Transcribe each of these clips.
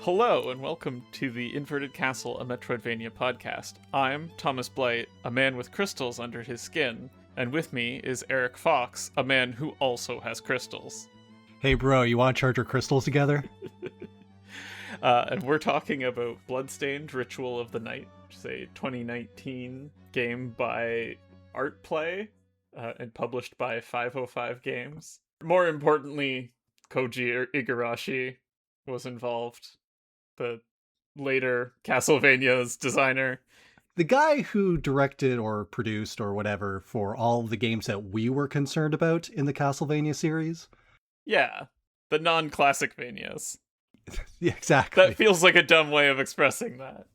Hello, and welcome to the Inverted Castle, a Metroidvania podcast. I'm Thomas Blight, a man with crystals under his skin, and with me is Eric Fox, a man who also has crystals. Hey bro, you want to charge our crystals together? And we're talking about Bloodstained, Ritual of the Night, which is a 2019 game by ArtPlay, and published by 505 Games. More importantly, Koji Igarashi was involved. The later Castlevania's designer. The guy who directed or produced or whatever for all of the games that we were concerned about in the Castlevania series. Yeah, the non-classic Manias. Yeah, exactly. That feels like a dumb way of expressing that.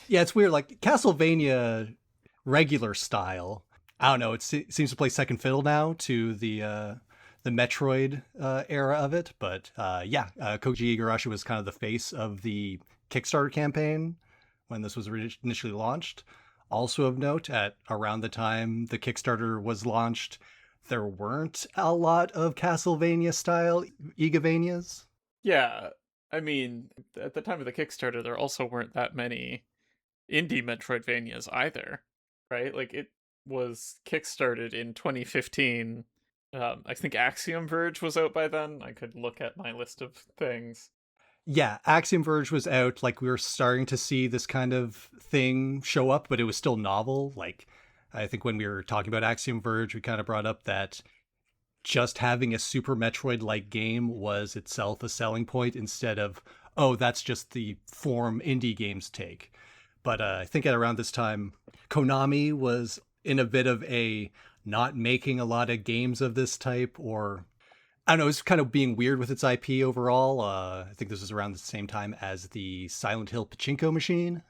Yeah, it's weird. Like, Castlevania regular style, I don't know, it seems to play second fiddle now to the Metroid era of it. But Koji Igarashi was kind of the face of the Kickstarter campaign when this was initially launched. Also of note, at around the time the Kickstarter was launched, there weren't a lot of Castlevania-style Igavanias. Yeah, I mean, at the time of the Kickstarter, there also weren't that many indie Metroidvanias either, right? Like, it was kickstarted in 2015. I think Axiom Verge was out by then. I could look at my list of things. Yeah, Axiom Verge was out. Like, we were starting to see this kind of thing show up, but it was still novel. Like, I think when we were talking about Axiom Verge, we kind of brought up that just having a Super Metroid-like game was itself a selling point instead of, oh, that's just the form indie games take. But I think at around this time, Konami was in a bit of a not making a lot of games of this type, or I don't know, it's kind of being weird with its IP overall. I think this was around the same time as the Silent Hill pachinko machine.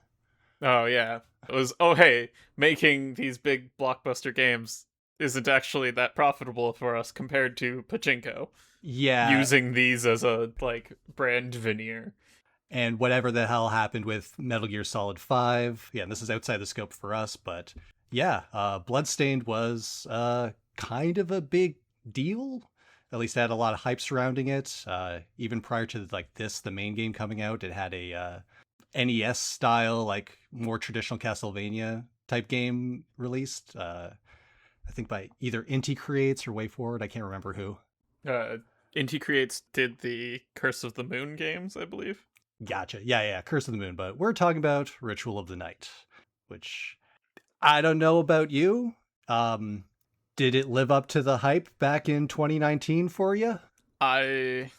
Oh, yeah. It was, oh, hey, making these big blockbuster games isn't actually that profitable for us compared to pachinko. Yeah. Using these as a, like, brand veneer. And whatever the hell happened with Metal Gear Solid 5. Yeah, and this is outside the scope for us, but yeah, Bloodstained was kind of a big deal. At least it had a lot of hype surrounding it. Even prior to like the main game coming out, it had a NES style, like more traditional Castlevania type game released. I think by either Inti Creates or WayForward. I can't remember who. Inti Creates did the Curse of the Moon games, I believe. Gotcha. Yeah, Curse of the Moon. But we're talking about Ritual of the Night, which I don't know about you. Did it live up to the hype back in 2019 for you? I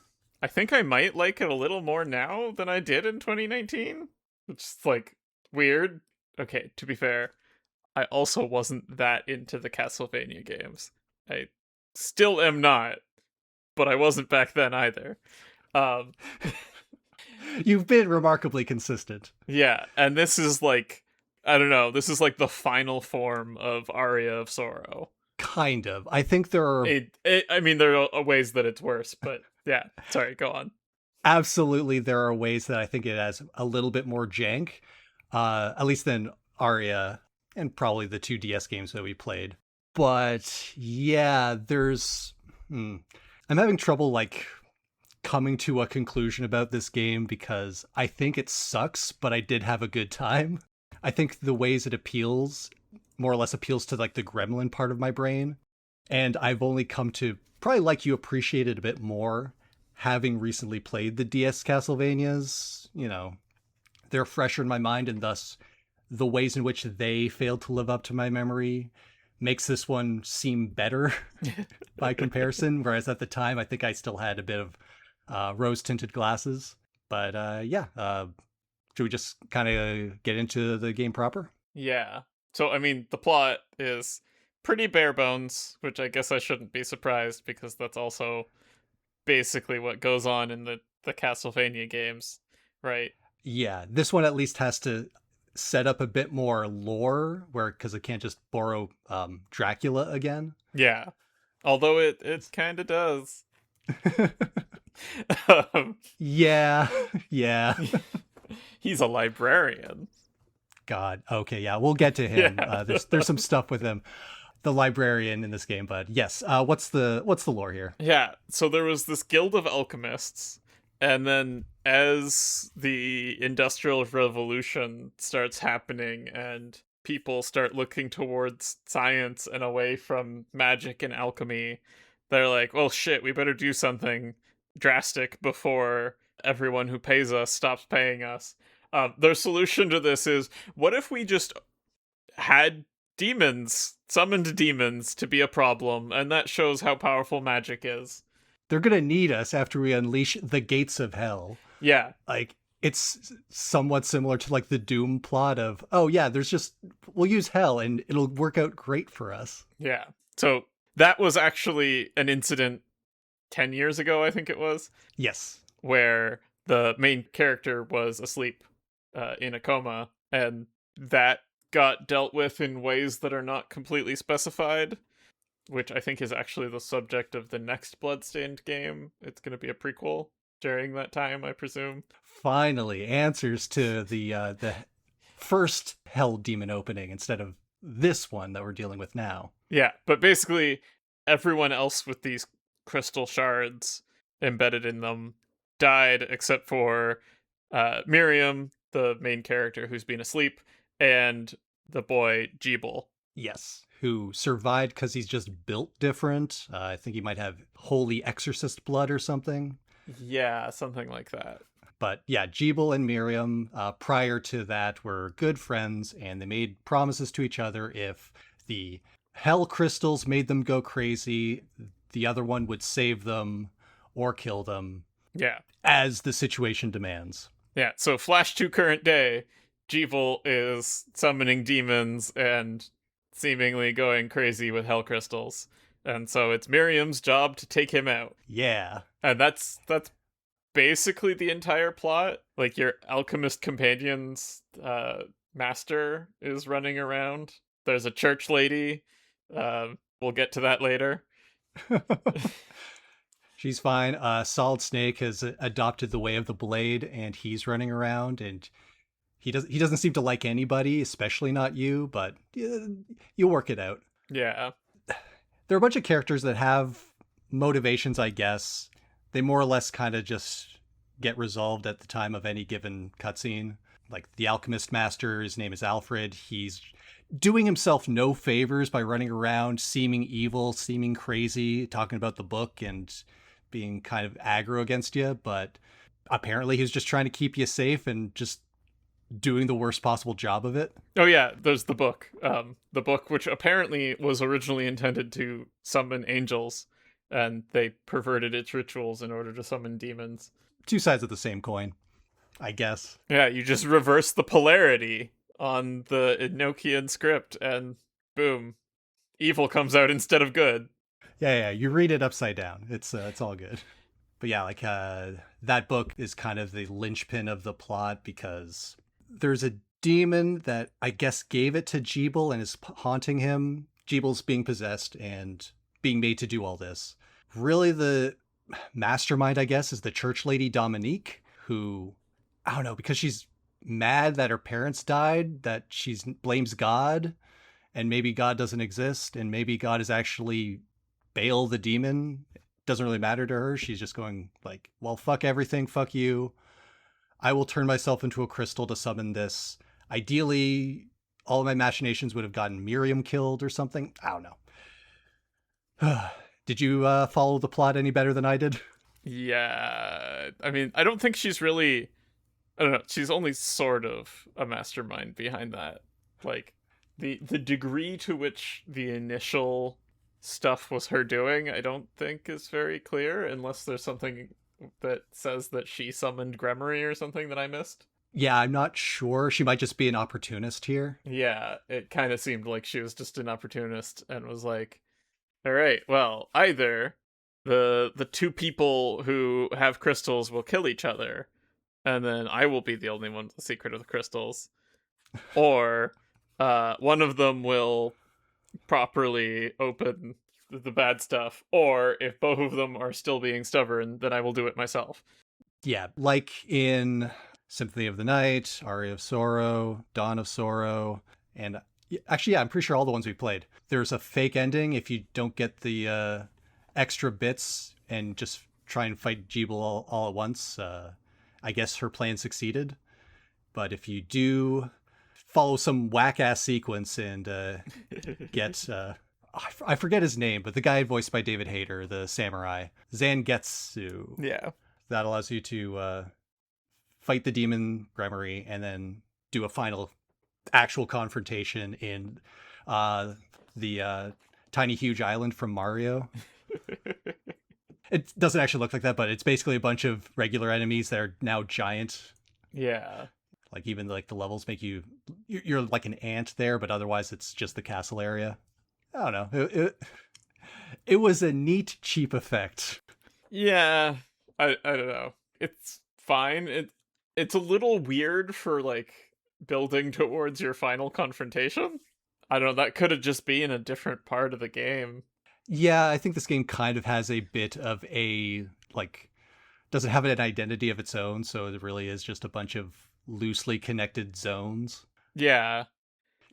think I might like it a little more now than I did in 2019, which is like weird. Okay, to be fair, I also wasn't that into the Castlevania games. I still am not, but I wasn't back then either. You've been remarkably consistent. Yeah, and this is like, I don't know, this is like the final form of Aria of Sorrow. Kind of. I think there are... I mean, there are ways that it's worse, but yeah, sorry, go on. Absolutely, there are ways that I think it has a little bit more jank, at least than Aria, and probably the two DS games that we played. But yeah, there's... I'm having trouble, like, coming to a conclusion about this game because I think it sucks, but I did have a good time. I think the ways it appeals more or less appeals to like the gremlin part of my brain. And I've only come to probably like you appreciate it a bit more having recently played the DS Castlevanias. You know, they're fresher in my mind, and thus the ways in which they failed to live up to my memory makes this one seem better by comparison. Whereas at the time, I think I still had a bit of rose-tinted glasses. But should we just kind of get into the game proper? Yeah. So, I mean, the plot is pretty bare bones, which I guess I shouldn't be surprised because that's also basically what goes on in the Castlevania games, right? Yeah, this one at least has to set up a bit more lore, because it can't just borrow Dracula again. Yeah. Although it kind of does. um, Yeah, yeah. he's a librarian. God. Okay, yeah, we'll get to him. Yeah. There's some stuff with him, the librarian in this game, but yes. What's the lore here? Yeah, so there was this guild of alchemists, and then as the Industrial Revolution starts happening and people start looking towards science and away from magic and alchemy, they're like, well, shit, we better do something drastic before everyone who pays us stops paying us. Their solution to this is, what if we just had summoned demons to be a problem, and that shows how powerful magic is. They're gonna need us after we unleash the gates of hell. Yeah, Like, it's somewhat similar to like the Doom plot of, oh yeah, we'll use hell and it'll work out great for us. yeah. So that was actually an incident 10 years ago, I think it was, Yes. where the main character was asleep in a coma, and that got dealt with in ways that are not completely specified, which I think is actually the subject of the next Bloodstained game. It's going to be a prequel during that time, I presume. Finally, answers to the first hell demon opening instead of this one that we're dealing with now. Yeah, but basically, everyone else with these crystal shards embedded in them died except for Miriam, the main character who's been asleep, and the boy Jeeble. Yes, who survived because he's just built different. I think he might have holy exorcist blood or something. Yeah, something like that. But yeah, Jeeble and Miriam, prior to that, were good friends, and they made promises to each other if the hell crystals made them go crazy, the other one would save them or kill them Yeah. as the situation demands. Yeah, so flash to current day, Jeeble is summoning demons and seemingly going crazy with hell crystals. And so it's Miriam's job to take him out. Yeah. And that's basically the entire plot. Like, your alchemist companion's master is running around. There's a church lady. We'll get to that later. She's fine. Solid Snake has adopted the way of the blade, and he's running around, and he doesn't seem to like anybody, especially not you, but you'll work it out. Yeah. There are a bunch of characters that have motivations, I guess. They more or less kind of just get resolved at the time of any given cutscene. Like the alchemist master, his name is Alfred. He's doing himself no favors by running around, seeming evil, seeming crazy, talking about the book and being kind of aggro against you. But apparently he's just trying to keep you safe and just doing the worst possible job of it. Oh yeah, there's the book. The book, which apparently was originally intended to summon angels, and they perverted its rituals in order to summon demons. Two sides of the same coin, I guess. Yeah, you just reverse the polarity on the Enochian script, and boom, evil comes out instead of good. Yeah, you read it upside down. It's all good. But yeah, like that book is kind of the linchpin of the plot because there's a demon that I guess gave it to Jeeble and is haunting him. Jeeble's being possessed and being made to do all this. Really, the mastermind, I guess, is the church lady Dominique, who, I don't know, because she's mad that her parents died, that she blames God, and maybe God doesn't exist, and maybe God is actually Baal the demon. It doesn't really matter to her. She's just going like, well, fuck everything, fuck you. I will turn myself into a crystal to summon this. Ideally, all of my machinations would have gotten Miriam killed or something. I don't know. Did you follow the plot any better than I did? Yeah, I mean, I don't think she's really... I don't know, she's only sort of a mastermind behind that. Like, the degree to which the initial stuff was her doing, I don't think is very clear, unless there's something that says that she summoned Gremory or something that I missed. Yeah, I'm not sure. She might just be an opportunist here. Yeah, it kind of seemed like she was just an opportunist and was like, all right, well, either the two people who have crystals will kill each other, and then I will be the only one with the secret of the crystals, or one of them will properly open the bad stuff, or if both of them are still being stubborn, then I will do it myself. Yeah, like in Symphony of the Night, Aria of Sorrow, Dawn of Sorrow, and actually, yeah, I'm pretty sure all the ones we played. There's a fake ending if you don't get the extra bits and just try and fight Jeeble all at once. I guess her plan succeeded. But if you do follow some whack-ass sequence and get... I forget his name, but the guy voiced by David Hayter, the samurai, Zangetsu. Yeah. That allows you to fight the demon Gremory and then do a final actual confrontation in the tiny huge island from Mario. It doesn't actually look like that, but it's basically a bunch of regular enemies that are now giant. Yeah. Like even like the levels make you're like an ant there, but otherwise it's just the castle area. I don't know. It was a neat, cheap effect. Yeah. I don't know. It's fine. It's a little weird for like building towards your final confrontation. I don't know, that could have just been a different part of the game. Yeah, I think this game kind of has a bit of a like doesn't have an identity of its own, so it really is just a bunch of loosely connected zones. Yeah.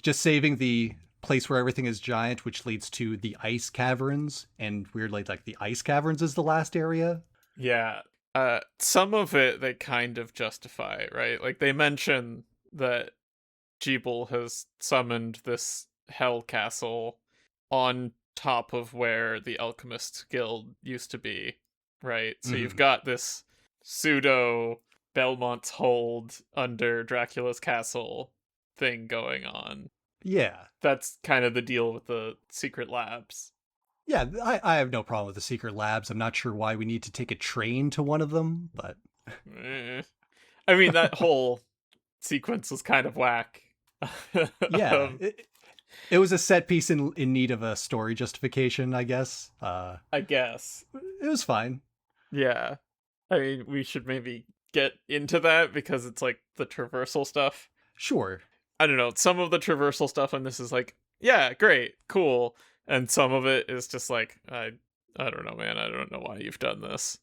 Just saving the place where everything is giant, which leads to the ice caverns, and weirdly, like the ice caverns is the last area. Yeah. Some of it they kind of justify, right? Like they mention that Jeeble has summoned this hell castle on top of where the Alchemist Guild used to be, right? So you've got this pseudo Belmont's Hold under Dracula's castle thing going on. Yeah. That's kind of the deal with the secret labs. Yeah, I have no problem with the secret labs. I'm not sure why we need to take a train to one of them, but... I mean, that whole sequence was kind of whack. Yeah, it was a set piece in need of a story justification, I guess. I guess. It was fine. Yeah. I mean, we should maybe get into that because it's like the traversal stuff. Sure. I don't know. Some of the traversal stuff on this is like, yeah, great, cool. And some of it is just like, I don't know, man. I don't know why you've done this.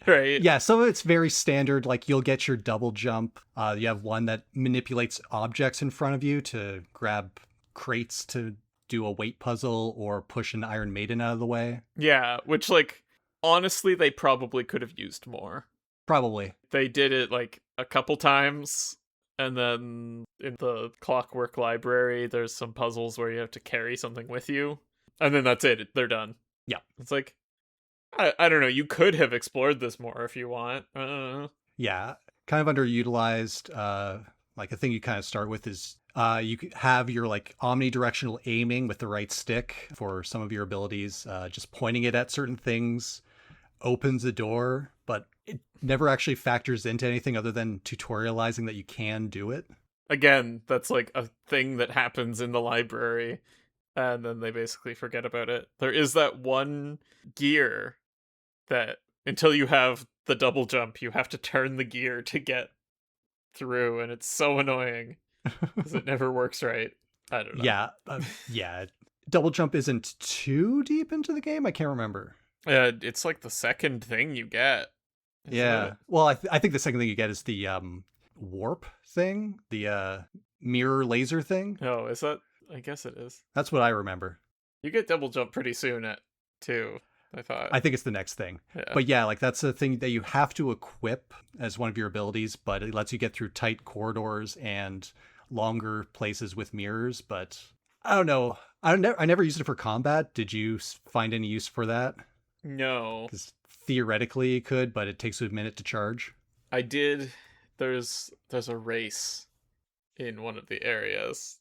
Right? Yeah, some of it's very standard. Like you'll get your double jump. You have one that manipulates objects in front of you to grab crates to do a weight puzzle or push an Iron Maiden out of the way. Yeah, which like, honestly, they probably could have used more. Probably. They did it like a couple times. And then in the Clockwork Library, there's some puzzles where you have to carry something with you. And then that's it. They're done. Yeah. It's like, I don't know. You could have explored this more if you want. Yeah. Kind of underutilized. Like a thing you kind of start with is you have your like omnidirectional aiming with the right stick for some of your abilities. Just pointing it at certain things opens a door, but it never actually factors into anything other than tutorializing that you can do it. Again, that's like a thing that happens in the library, and then they basically forget about it. There is that one gear that until you have the double jump, you have to turn the gear to get through, and it's so annoying because it never works right. I don't know. Yeah. Yeah. Double jump isn't too deep into the game. I can't remember. It's like the second thing you get. Yeah. Well, I think the second thing you get is the warp thing, the mirror laser thing. Oh, is that? I guess it is. That's what I remember. You get double jump pretty soon too, I thought. I think it's the next thing. Yeah. But yeah, like that's a thing that you have to equip as one of your abilities, but it lets you get through tight corridors and longer places with mirrors. But I don't know. I never used it for combat. Did you find any use for that? No. Because theoretically you could, but it takes a minute to charge. I did. There's a race in one of the areas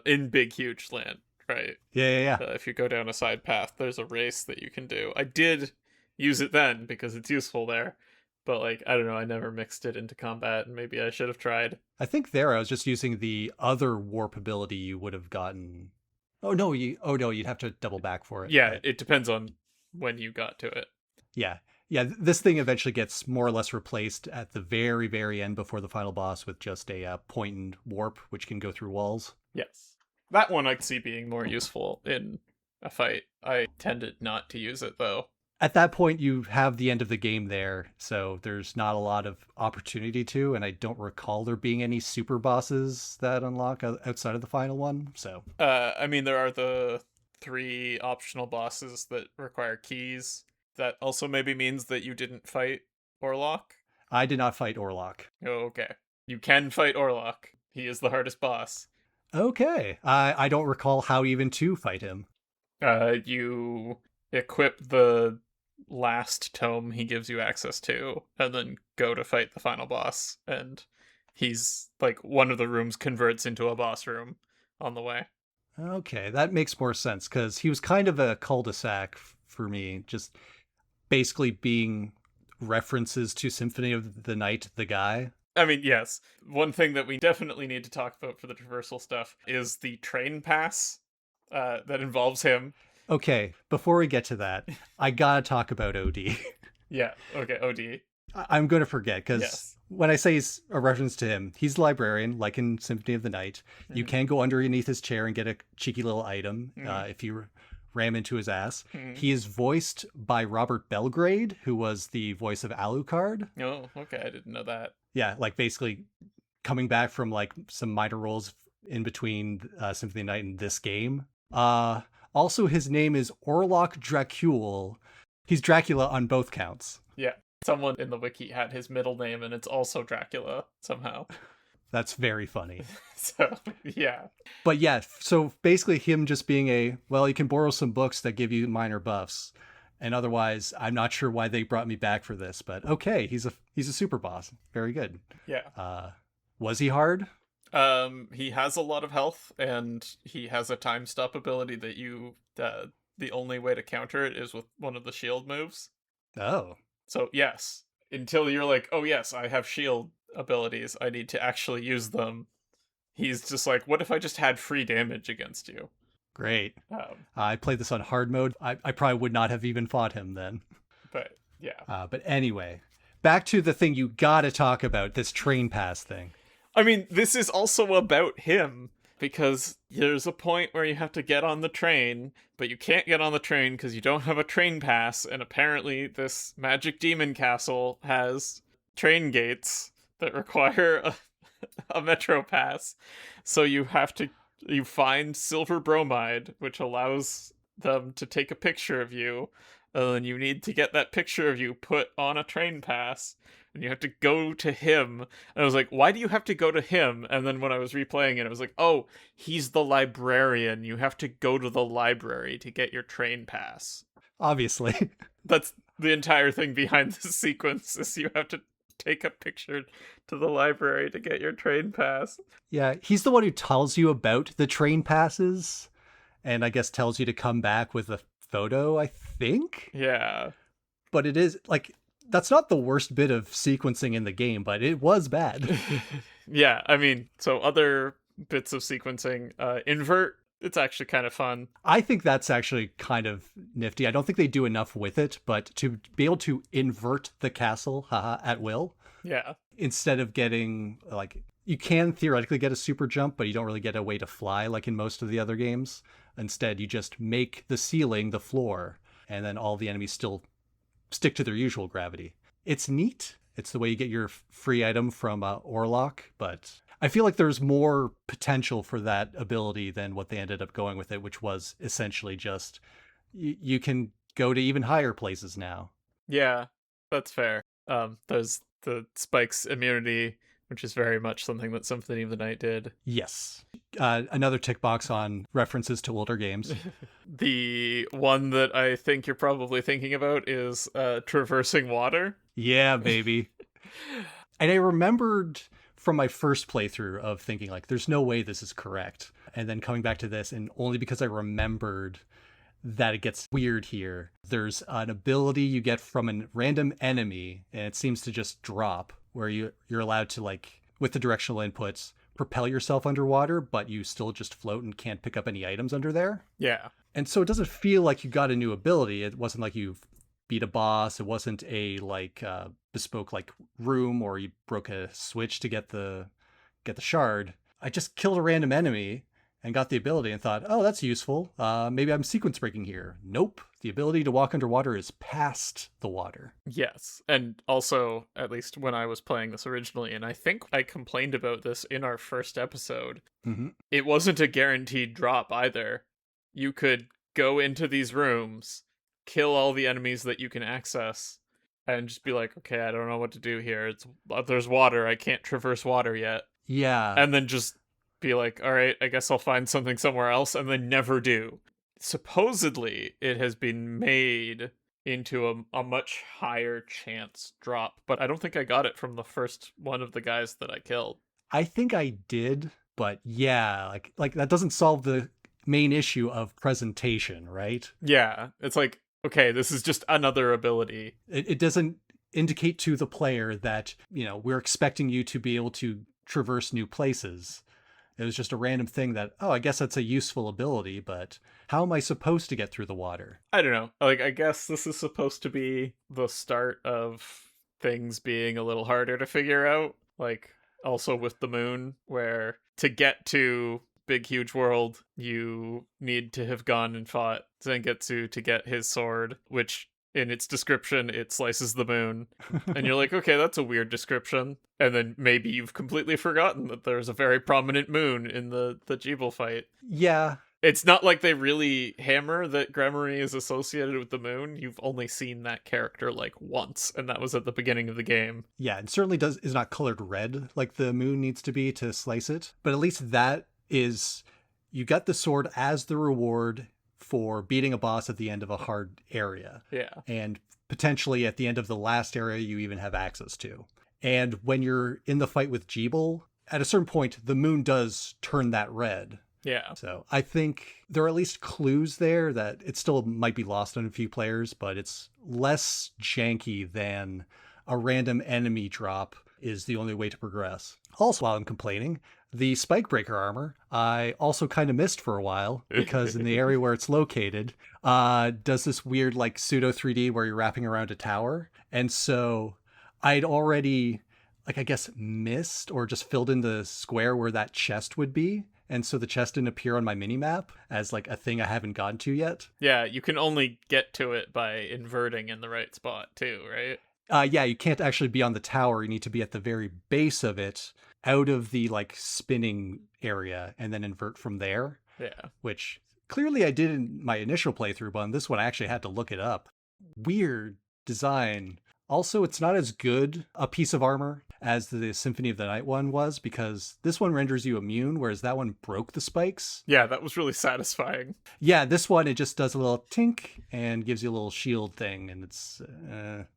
in Big Huge Land, right? Yeah. If you go down a side path, there's a race that you can do. I did use it then because it's useful there, but like I don't know, I never mixed it into combat, and maybe I should have tried. I think there I was just using the other warp ability you would have gotten. Oh no, you'd have to double back for it. Yeah, right? It depends on when you got to it. Yeah. This thing eventually gets more or less replaced at the very, very end before the final boss with just a point and warp, which can go through walls. Yes. That one I could see being more useful in a fight. I tended not to use it though. At that point, you have the end of the game there, so there's not a lot of opportunity to, and I don't recall there being any super bosses that unlock outside of the final one. So I mean, there are the 3 optional bosses that require keys. That also maybe means that you didn't fight Orlok. I did not fight Orlok. Oh, okay. You can fight Orlok. He is the hardest boss. Okay, I don't recall how even to fight him. You equip the last tome he gives you access to, and then go to fight the final boss. And he's like one of the rooms converts into a boss room on the way. Okay, that makes more sense because he was kind of a cul-de-sac for me, just basically being references to Symphony of the Night, the guy. I mean, yes. One thing that we definitely need to talk about for the traversal stuff is the train pass that involves him. Okay, before we get to that, I gotta talk about OD. Yeah, okay, OD. I'm going to forget because Yes. when I say a reference to him, he's the librarian, like in Symphony of the Night. You can go underneath his chair and get a cheeky little item if you ram into his ass. He is voiced by Robert Belgrade, who was the voice of Alucard. Oh, okay, I didn't know that. Yeah, like basically coming back from like some minor roles in between Symphony of the Night and this game. Also, his name is Orlok Dracul. He's Dracula on both counts. Yeah, someone in the wiki had his middle name and it's also Dracula somehow. That's very funny. So, yeah. But yeah, so basically him just being well, you can borrow some books that give you minor buffs. And otherwise, I'm not sure why they brought me back for this, but okay, he's a super boss. Very good. Yeah. Was he hard? He has a lot of health, and he has a time stop ability that you the only way to counter it is with one of the shield moves. Oh. So yes, until you're like, oh yes, I have shield abilities, I need to actually use them. He's just like, what if I just had free damage against you? Great. I played this on hard mode. I probably would not have even fought him then. But yeah. But anyway, back to the thing you gotta talk about, this train pass thing. I mean, this is also about him, because there's a point where you have to get on the train, but you can't get on the train because you don't have a train pass, and apparently this magic demon castle has train gates that require a metro pass. So you find silver bromide, which allows them to take a picture of you, and then you need to get that picture of you put on a train pass, and you have to go to him. And I was like, why do you have to go to him? And then when I was replaying it, I was like, oh, he's the librarian. You have to go to the library to get your train pass. Obviously. That's the entire thing behind this sequence, is you have to take a picture to the library to get your train pass. Yeah, he's the one who tells you about the train passes, and I guess tells you to come back with a photo, I think? Yeah. But it is, like, that's not the worst bit of sequencing in the game, but it was bad. Yeah, I mean, so other bits of sequencing, invert, it's actually kind of fun. I think that's actually kind of nifty. I don't think they do enough with it, but to be able to invert the castle, at will. Yeah. Instead of getting, like, you can theoretically get a super jump, but you don't really get a way to fly like in most of the other games. Instead, you just make the ceiling the floor, and then all the enemies still stick to their usual gravity. It's neat. It's the way you get your free item from Orlok, but I feel like there's more potential for that ability than what they ended up going with it, which was essentially just you can go to even higher places now. Yeah, that's fair. There's the Spike's immunity, which is very much something that Symphony of the Night did. Yes. Another tick box on references to older games. The one that I think you're probably thinking about is traversing water. Yeah, baby. And I remembered from my first playthrough of thinking, like, there's no way this is correct. And then coming back to this, and only because I remembered that it gets weird here. There's an ability you get from a random enemy, and it seems to just drop, where you're allowed to, like, with the directional inputs, propel yourself underwater, but you still just float and can't pick up any items under there. Yeah. And so it doesn't feel like you got a new ability. It wasn't like you beat a boss. It wasn't a, like, bespoke, like, room, or you broke a switch to get the shard. I just killed a random enemy, and got the ability and thought, oh, that's useful. Maybe I'm sequence breaking here. Nope. The ability to walk underwater is past the water. Yes. And also, at least when I was playing this originally, and I think I complained about this in our first episode, it wasn't a guaranteed drop either. You could go into these rooms, kill all the enemies that you can access, and just be like, okay, I don't know what to do here. There's water. I can't traverse water yet. Yeah. And then just be like, all right, I guess I'll find something somewhere else, and then never do. Supposedly, it has been made into a much higher chance drop, but I don't think I got it from the first one of the guys that I killed. I think I did, but yeah, like that doesn't solve the main issue of presentation, right? Yeah, it's like, okay, this is just another ability. It doesn't indicate to the player that, we're expecting you to be able to traverse new places. It was just a random thing that, oh, I guess that's a useful ability, but how am I supposed to get through the water? I don't know. Like, I guess this is supposed to be the start of things being a little harder to figure out. Like, also with the moon, where to get to Big Huge World, you need to have gone and fought Zangetsu to get his sword, which in its description, it slices the moon. And you're like, okay, that's a weird description. And then maybe you've completely forgotten that there's a very prominent moon in the Jeeble fight. Yeah. It's not like they really hammer that Gremory is associated with the moon. You've only seen that character like once, and that was at the beginning of the game. Yeah, it certainly is not colored red like the moon needs to be to slice it. But at least that is, you got the sword as the reward for beating a boss at the end of a hard area. Yeah. And potentially at the end of the last area you even have access to. And when you're in the fight with Jeeble, at a certain point, the moon does turn that red. Yeah. So I think there are at least clues there that it still might be lost on a few players, but it's less janky than a random enemy drop is the only way to progress. Also, while I'm complaining, the spike breaker armor, I also kind of missed for a while because in the area where it's located, does this weird like pseudo 3D where you're wrapping around a tower. And so I'd already, like, I guess missed or just filled in the square where that chest would be. And so the chest didn't appear on my minimap as like a thing I haven't gotten to yet. Yeah, you can only get to it by inverting in the right spot too, right? Yeah, you can't actually be on the tower. You need to be at the very base of it, out of the like spinning area, and then invert from there. Yeah. Which clearly I did in my initial playthrough, but on this one I actually had to look it up. Weird design. Also, it's not as good a piece of armor as the Symphony of the Night one was, because this one renders you immune, whereas that one broke the spikes. Yeah, that was really satisfying. Yeah, this one, it just does a little tink and gives you a little shield thing, and it's...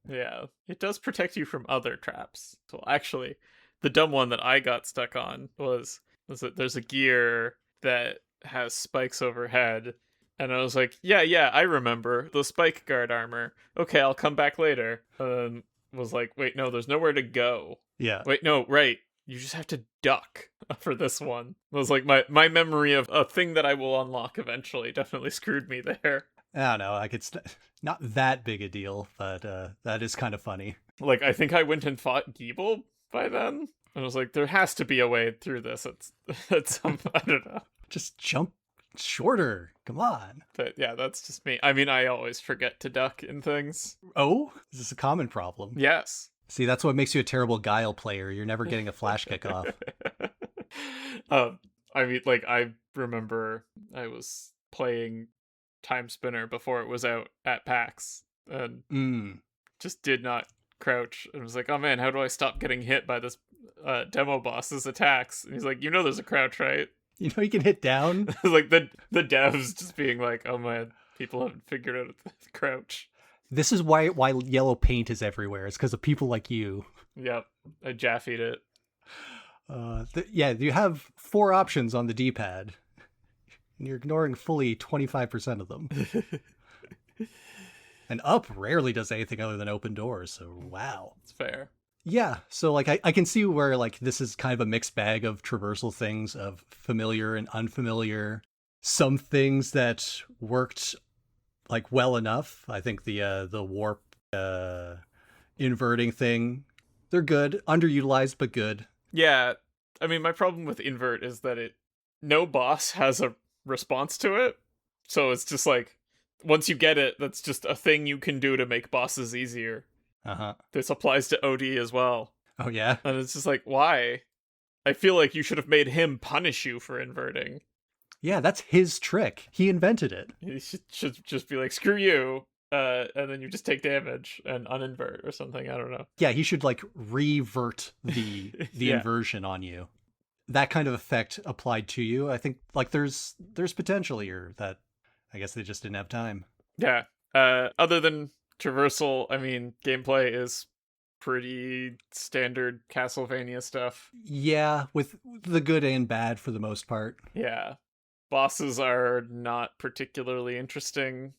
Yeah, it does protect you from other traps. So actually, the dumb one that I got stuck on was that there's a gear that has spikes overhead, and I was like, yeah, I remember the spike guard armor. Okay, I'll come back later. And then was like, wait, no, there's nowhere to go. Yeah. Wait, no, right. You just have to duck for this one. It was like my memory of a thing that I will unlock eventually definitely screwed me there. I don't know, like it's not that big a deal, but that is kind of funny. Like, I think I went and fought Geeble by then. And I was like, there has to be a way through this. It's I don't know. Just jump shorter. Come on. But yeah, that's just me. I mean, I always forget to duck in things. Oh, is this a common problem? Yes. See, that's what makes you a terrible Guile player. You're never getting a flash kick off. I mean, like, I remember I was playing Time Spinner before it was out at PAX and just did not crouch. And was like, oh man, how do I stop getting hit by this demo boss's attacks? And he's like, there's a crouch, right? You can hit down. Like the devs just being like, oh man, people haven't figured out the crouch. This is why yellow paint is everywhere. It's because of people like you. Yep, I jaffied it. You have 4 options on the D-pad, and you're ignoring fully 25% of them. And up rarely does anything other than open doors, so wow. It's fair. Yeah, so like I can see where like this is kind of a mixed bag of traversal things, of familiar and unfamiliar. Some things that worked like well enough. I think the warp inverting thing, they're good, underutilized but good. Yeah, I mean, my problem with invert is that it no boss has a response to it. So it's just like, once you get it, that's just a thing you can do to make bosses easier. Uh-huh. This applies to OD as well. Oh, yeah? And it's just like, why? I feel like you should have made him punish you for inverting. Yeah, that's his trick. He invented it. He should just be like, screw you. And then you just take damage and uninvert or something. I don't know. Yeah, he should like revert the Yeah. inversion on you. That kind of effect applied to you. I think like there's potential here that I guess they just didn't have time. Yeah. Other than traversal, I mean, gameplay is pretty standard Castlevania stuff. Yeah, with the good and bad for the most part. Yeah. Bosses are not particularly interesting.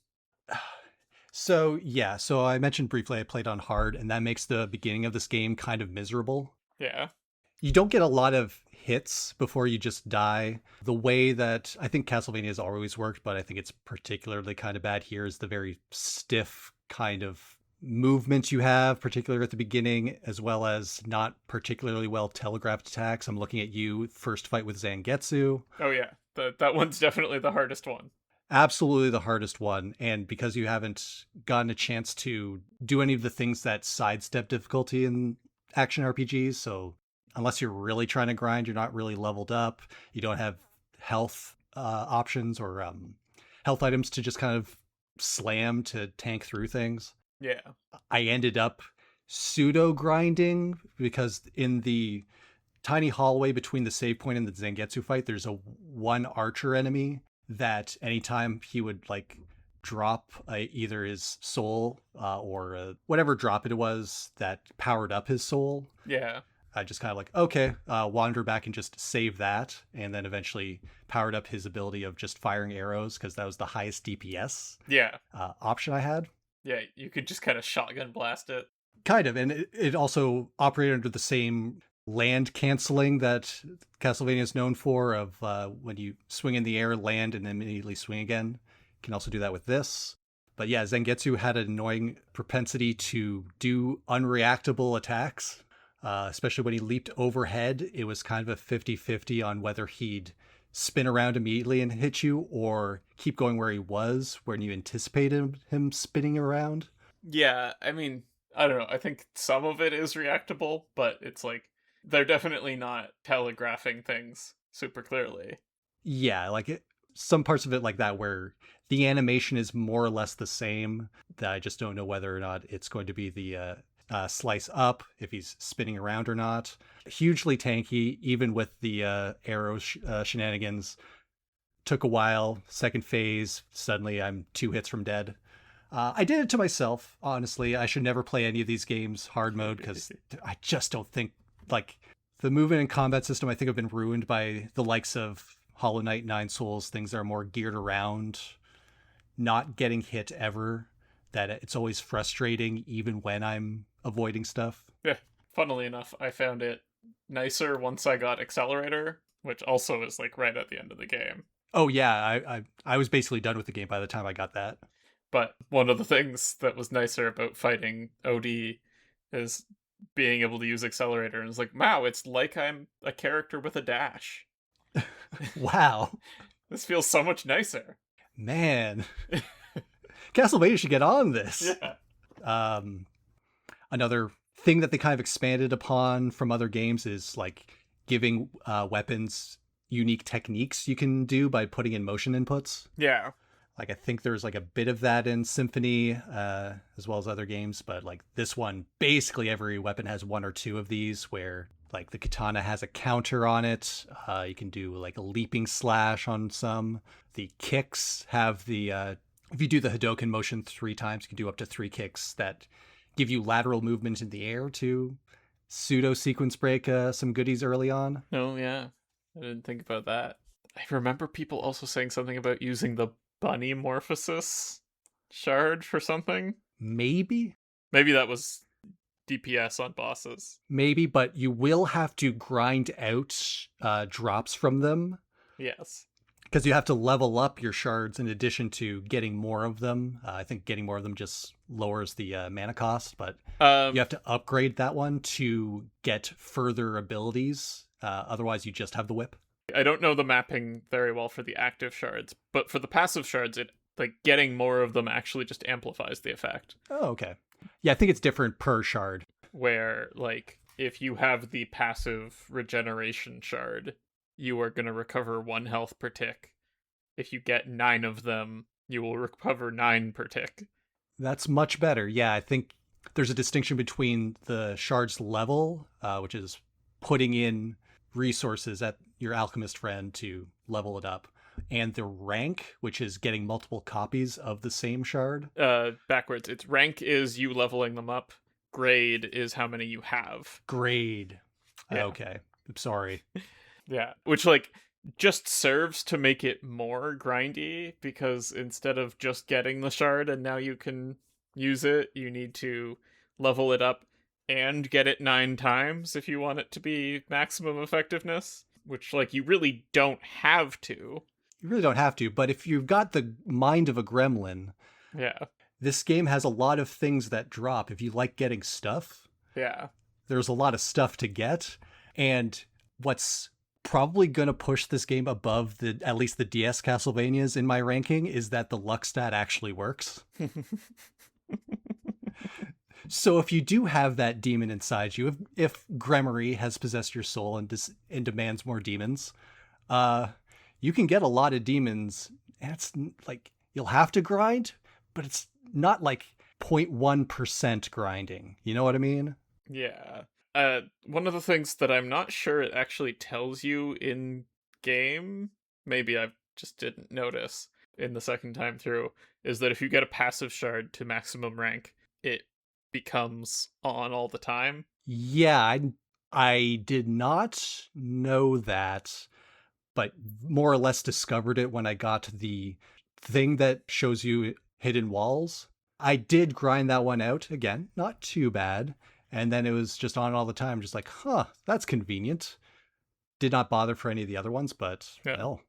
So, yeah, so I mentioned briefly I played on hard, and that makes the beginning of this game kind of miserable. Yeah. You don't get a lot of hits before you just die. The way that I think Castlevania has always worked, but I think it's particularly kind of bad here, is the very stiff kind of movement you have, particularly at the beginning, as well as not particularly well telegraphed attacks. I'm looking at you, first fight with Zangetsu. Oh, yeah. That one's definitely the hardest one. Absolutely the hardest one. And because you haven't gotten a chance to do any of the things that sidestep difficulty in action RPGs, so unless you're really trying to grind, you're not really leveled up. You don't have health options or health items to just kind of slam to tank through things. Yeah. I ended up pseudo grinding because in the tiny hallway between the save point and the Zangetsu fight, there's a one archer enemy that anytime he would like drop either his soul or whatever drop it was that powered up his soul. Yeah. I just kind of like, okay, wander back and just save that. And then eventually powered up his ability of just firing arrows because that was the highest DPS Yeah. option I had. Yeah, you could just kind of shotgun blast it. Kind of. And it also operated under the same land canceling that Castlevania is known for of when you swing in the air, land, and then immediately swing again. You can also do that with this. But yeah, Zangetsu had an annoying propensity to do unreactable attacks. Especially when he leaped overhead, it was kind of a 50-50 on whether he'd spin around immediately and hit you or keep going where he was when you anticipated him spinning around. Yeah, I mean, I don't know. I think some of it is reactable, but it's like they're definitely not telegraphing things super clearly. Yeah, like some parts of it like that where the animation is more or less the same. That I just don't know whether or not it's going to be the slice up if he's spinning around or not. Hugely tanky, even with the arrow shenanigans. Took a while. Second phase, suddenly I'm 2 hits from dead. I did it to myself, honestly. I should never play any of these games hard mode because I just don't think, like, the movement and combat system I think have been ruined by the likes of Hollow Knight, Nine Souls, things that are more geared around not getting hit ever, that it's always frustrating even when I'm avoiding stuff. Yeah, funnily enough, I found it nicer once I got Accelerator, which also is like right at the end of the game. Oh yeah, I was basically done with the game by the time I got that. But one of the things that was nicer about fighting OD is being able to use Accelerator, and it's like, wow, it's like I'm a character with a dash. Wow. This feels so much nicer. Man. Castlevania should get on this. Yeah. Another thing that they kind of expanded upon from other games is like giving weapons unique techniques you can do by putting in motion inputs. Yeah. Like I think there's like a bit of that in Symphony as well as other games, but like this one, basically every weapon has 1 or 2 of these where like the katana has a counter on it. You can do like a leaping slash on some. The kicks have the if you do the Hadoken motion 3 times, you can do up to 3 kicks that give you lateral movement in the air to pseudo sequence break some goodies early on. Oh, yeah. I didn't think about that. I remember people also saying something about using the bunny morphosis shard for something. Maybe that was DPS on bosses. Maybe, but you will have to grind out drops from them. Yes. Because you have to level up your shards in addition to getting more of them. I think getting more of them just lowers the mana cost, but you have to upgrade that one to get further abilities. Otherwise, you just have the whip. I don't know the mapping very well for the active shards, but for the passive shards, it like getting more of them actually just amplifies the effect. Oh, okay. Yeah, I think it's different per shard. Where like if you have the passive regeneration shard, you are going to recover 1 health per tick. If you get 9 of them, you will recover 9 per tick. That's much better. Yeah, I think there's a distinction between the shard's level, which is putting in resources at your alchemist friend to level it up, and the rank, which is getting multiple copies of the same shard. Backwards. It's rank is you leveling them up. Grade is how many you have. Grade. Yeah. Okay. I'm sorry. Yeah. Which, like, just serves to make it more grindy, because instead of just getting the shard and now you can use it, you need to level it up and get it 9 times if you want it to be maximum effectiveness, which, like, you really don't have to. You really don't have to, but if you've got the mind of a gremlin, Yeah. this game has a lot of things that drop. If you like getting stuff, Yeah. there's a lot of stuff to get. And what's probably going to push this game above at least the DS Castlevanias in my ranking is that the luck stat actually works. So if you do have that demon inside you, if Gremory has possessed your soul and demands more demons, you can get a lot of demons. And it's like, you'll have to grind, but it's not like 0.1% grinding. You know what I mean? Yeah. One of the things that I'm not sure it actually tells you in game, maybe I just didn't notice in the second time through, is that if you get a passive shard to maximum rank, it becomes on all the time. Yeah, I did not know that, but more or less discovered it when I got the thing that shows you hidden walls. I did grind that one out again, not too bad. And then it was just on all the time, just like, huh, that's convenient. Did not bother for any of the other ones, but Yeah. well.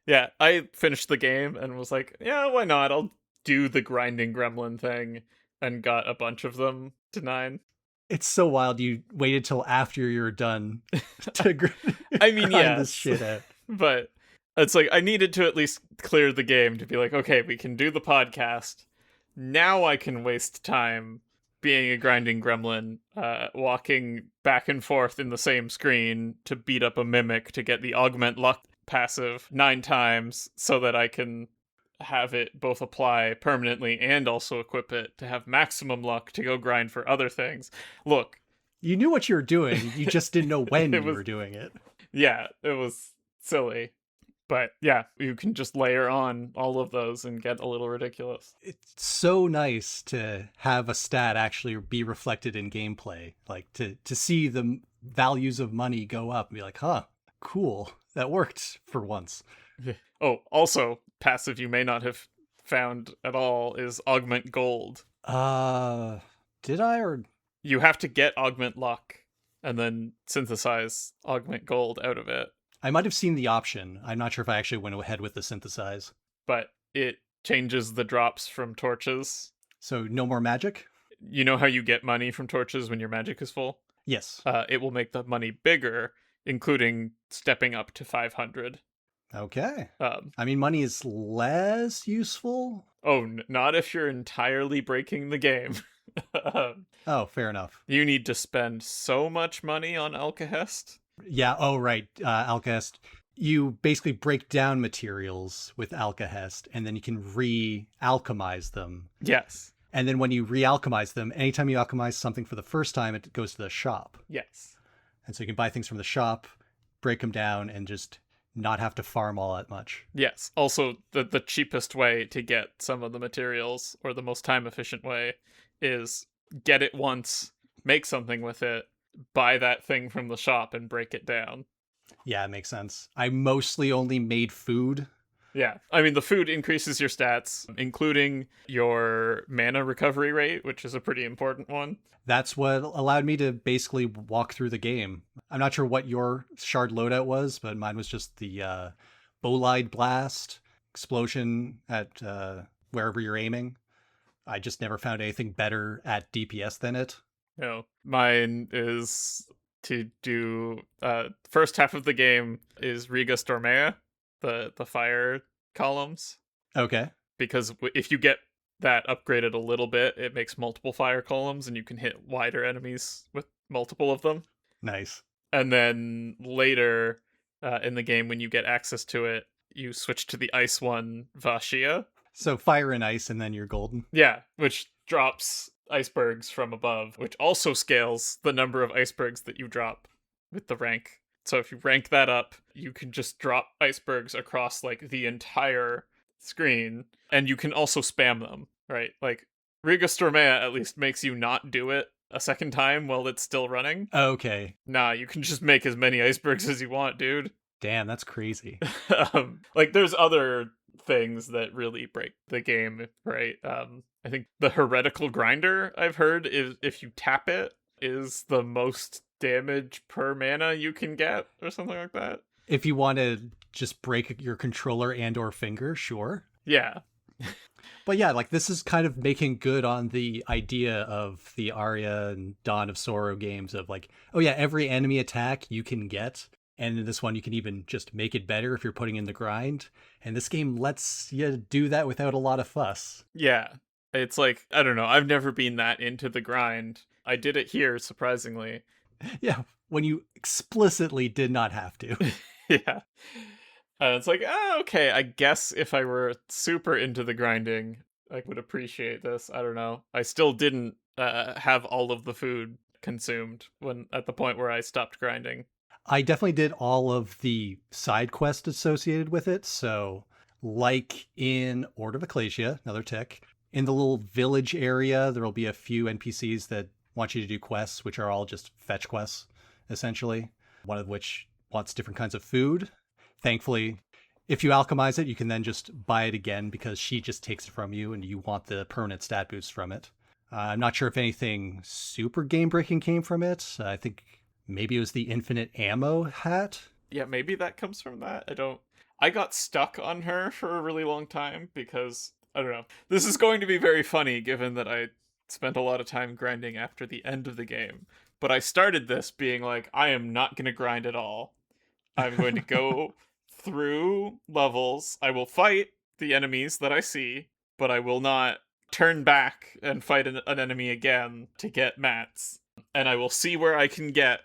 Yeah, I finished the game and was like, yeah, why not? I'll do the grinding gremlin thing, and got a bunch of them to 9. It's so wild. You waited till after you're done to I mean, grind this yes. shit out. But it's like, I needed to at least clear the game to be like, okay, we can do the podcast. Now I can waste time being a grinding gremlin, walking back and forth in the same screen to beat up a mimic to get the augment luck passive 9 times so that I can have it both apply permanently and also equip it to have maximum luck to go grind for other things. Look, You knew what you were doing. You just didn't know when you was, were doing it. Yeah, it was silly. But yeah, you can just layer on all of those and get a little ridiculous. It's so nice to have a stat actually be reflected in gameplay. Like to see the values of money go up and be like, huh, cool. That worked for once. Oh, also, passive you may not have found at all is augment gold. Did I or You have to get augment luck and then synthesize augment gold out of it. I might have seen the option. I'm not sure if I actually went ahead with the synthesize. But it changes the drops from torches. So no more magic? You know how you get money from torches when your magic is full? Yes. It will make the money bigger, including stepping up to 500. Okay. I mean, money is less useful. Oh, not if you're entirely breaking the game. Oh, fair enough. You need to spend so much money on Alcahest. Yeah. Oh, right. Alcahest. You basically break down materials with Alcahest, and then you can re-alchemize them. Yes. And then when you re-alchemize them, anytime you alchemize something for the first time, it goes to the shop. Yes. And so you can buy things from the shop, break them down, and just not have to farm all that much. Yes. Also, the cheapest way to get some of the materials, or the most time efficient way, is get it once, make something with it, buy that thing from the shop, and break it down. Yeah, it makes sense. I mostly only made food. Yeah. I mean, the food increases your stats, including your mana recovery rate, which is a pretty important one. That's what allowed me to basically walk through the game. I'm not sure what your shard loadout was, but mine was just the bolide blast explosion at wherever you're aiming. I just never found anything better at DPS than it. No, mine is to do first half of the game is Riga Stormea, the fire columns, Okay. because if you get that upgraded a little bit, it makes multiple fire columns and you can hit wider enemies with multiple of them. Nice. And then later in the game, when you get access to it, you switch to the ice one, Vashia. So fire and ice, and then you're golden. Yeah, which drops icebergs from above, which also scales the number of icebergs that you drop with the rank. So if you rank that up, you can just drop icebergs across like the entire screen, and you can also spam them, right? Like Riga Stormea at least makes you not do it a second time while it's still running. Okay. Nah, you can just make as many icebergs as you want, dude. Damn, that's crazy. Like there's other things that really break the game, right? I think the heretical grinder, I've heard, is if you tap it, is the most damage per mana you can get or something like that. If you want to just break your controller and or finger, sure. Yeah. But yeah, like this is kind of making good on the idea of the Aria and Dawn of Sorrow games of like, oh yeah, every enemy attack you can get. And in this one, you can even just make it better if you're putting in the grind. And this game lets you do that without a lot of fuss. Yeah. It's like, I don't know, I've never been that into the grind. I did it here, surprisingly. Yeah, when you explicitly did not have to. Yeah. It's like, okay, I guess if I were super into the grinding, I would appreciate this. I don't know. I still didn't have all of the food consumed when at the point where I stopped grinding. I definitely did all of the side quests associated with it. So, like in Order of Ecclesia, another tick, in the little village area, there will be a few NPCs that want you to do quests, which are all just fetch quests, essentially. One of which wants different kinds of food. Thankfully, if you alchemize it, you can then just buy it again because she just takes it from you and you want the permanent stat boost from it. I'm not sure if anything super game-breaking came from it. I think maybe it was the infinite ammo hat. Yeah, maybe that comes from that. I got stuck on her for a really long time because, I don't know. This is going to be very funny given that I spent a lot of time grinding after the end of the game. But I started this being like, I am not going to grind at all. I'm going to go through levels. I will fight the enemies that I see, but I will not turn back and fight an enemy again to get mats. And I will see where I can get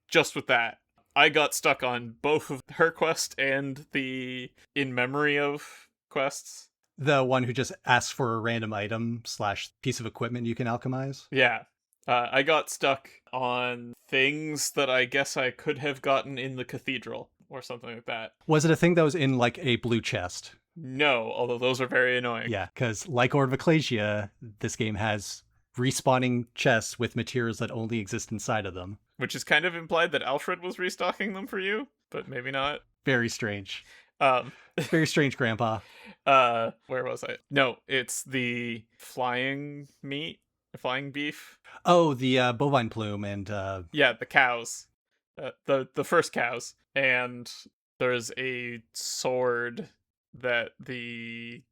just with that. I got stuck on both of her quest and the in memory of quests. The one who just asks for a random item / piece of equipment you can alchemize. Yeah. I got stuck on things that I guess I could have gotten in the cathedral or something like that. Was it a thing that was in like a blue chest? No, although those are very annoying. Yeah, because like Order of Ecclesia, this game has respawning chests with materials that only exist inside of them. Which is kind of implied that Alfred was restocking them for you, but maybe not. Very strange. Um, Very strange, Grandpa. Where was I? No, it's the flying meat, the flying beef. Oh, the bovine plume and yeah, the cows, the first cows, and there's a sword that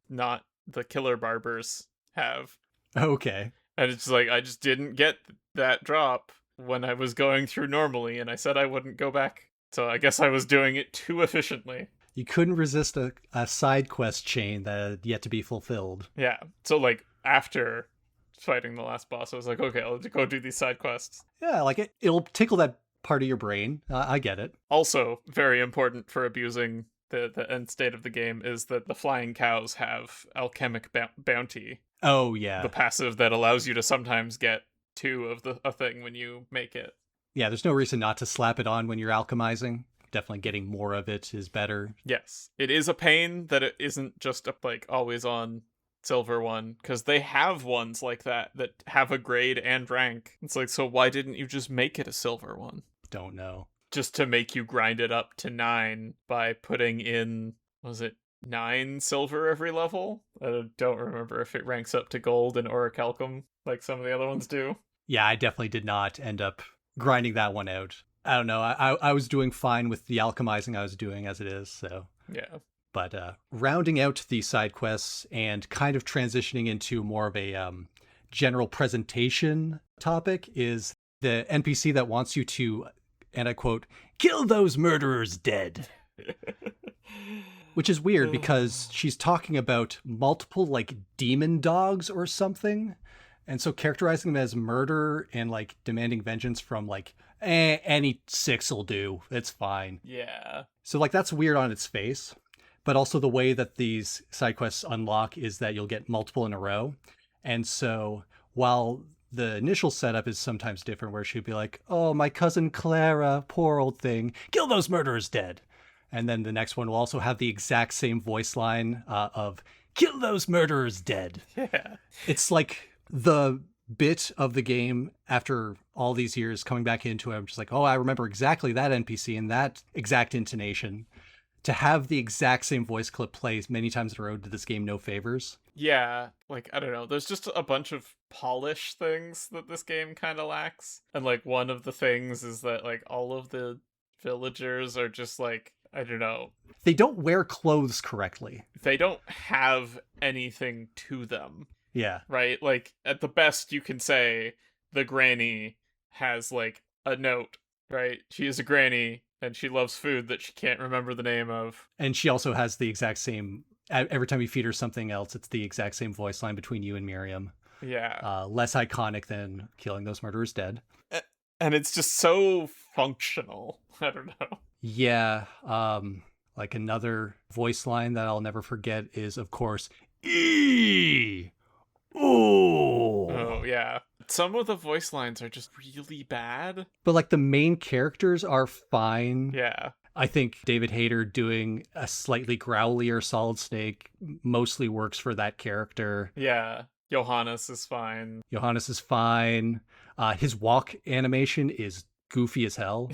not the killer barbers have. Okay. And it's like I just didn't get that drop when I was going through normally, and I said I wouldn't go back. So I guess I was doing it too efficiently. You couldn't resist a side quest chain that had yet to be fulfilled. Yeah. So like after fighting the last boss, I was like, okay, I'll go do these side quests. Yeah, like it'll tickle that part of your brain. I get it. Also, very important for abusing the end state of the game is that the flying cows have alchemic bounty. Oh, yeah. The passive that allows you to sometimes get 2 of a thing when you make it. Yeah, there's no reason not to slap it on when you're alchemizing. Definitely getting more of it is better. Yes. It is a pain that it isn't just a like always on silver one, because they have ones like that have a grade and rank. It's like, so why didn't you just make it a silver one? Don't know. Just to make you grind it up to 9 by putting in, was it 9 silver every level? I don't remember if it ranks up to gold in Orichalcum like some of the other ones do. Yeah, I definitely did not end up grinding that one out. I don't know. I was doing fine with the alchemizing I was doing as it is, so. Yeah. But rounding out the side quests and kind of transitioning into more of a general presentation topic is the NPC that wants you to and I quote, "Kill those murderers dead." Which is weird because she's talking about multiple like demon dogs or something. And so characterizing them as murder and like demanding vengeance from like, any 6 will do. It's fine. Yeah. So like that's weird on its face. But also the way that these side quests unlock is that you'll get multiple in a row. And so while the initial setup is sometimes different, where she'd be like, "Oh, my cousin Clara, poor old thing, kill those murderers dead." And then the next one will also have the exact same voice line of "kill those murderers dead." Yeah. It's like the bit of the game after all these years coming back into it. I'm just like, oh, I remember exactly that NPC and that exact intonation. To have the exact same voice clip play many times in a row did this game no favors. Yeah, like, I don't know, there's just a bunch of polish things that this game kind of lacks. And, like, one of the things is that, like, all of the villagers are just, like, I don't know. They don't wear clothes correctly. They don't have anything to them. Yeah. Right? Like, at the best, you can say the granny has, like, a note, right? She is a granny, and she loves food that she can't remember the name of. And she also has the exact same, every time you feed her something else, it's the exact same voice line between you and Miriam. Yeah. Less iconic than killing those murderers dead. And it's just so functional. I don't know. Yeah. Like another voice line that I'll never forget is, of course, "E! Ooh!" Oh, yeah. Some of the voice lines are just really bad. But like the main characters are fine. Yeah. I think David Hayter doing a slightly growlier Solid Snake mostly works for that character. Yeah. Johannes is fine. Johannes is fine. His walk animation is goofy as hell.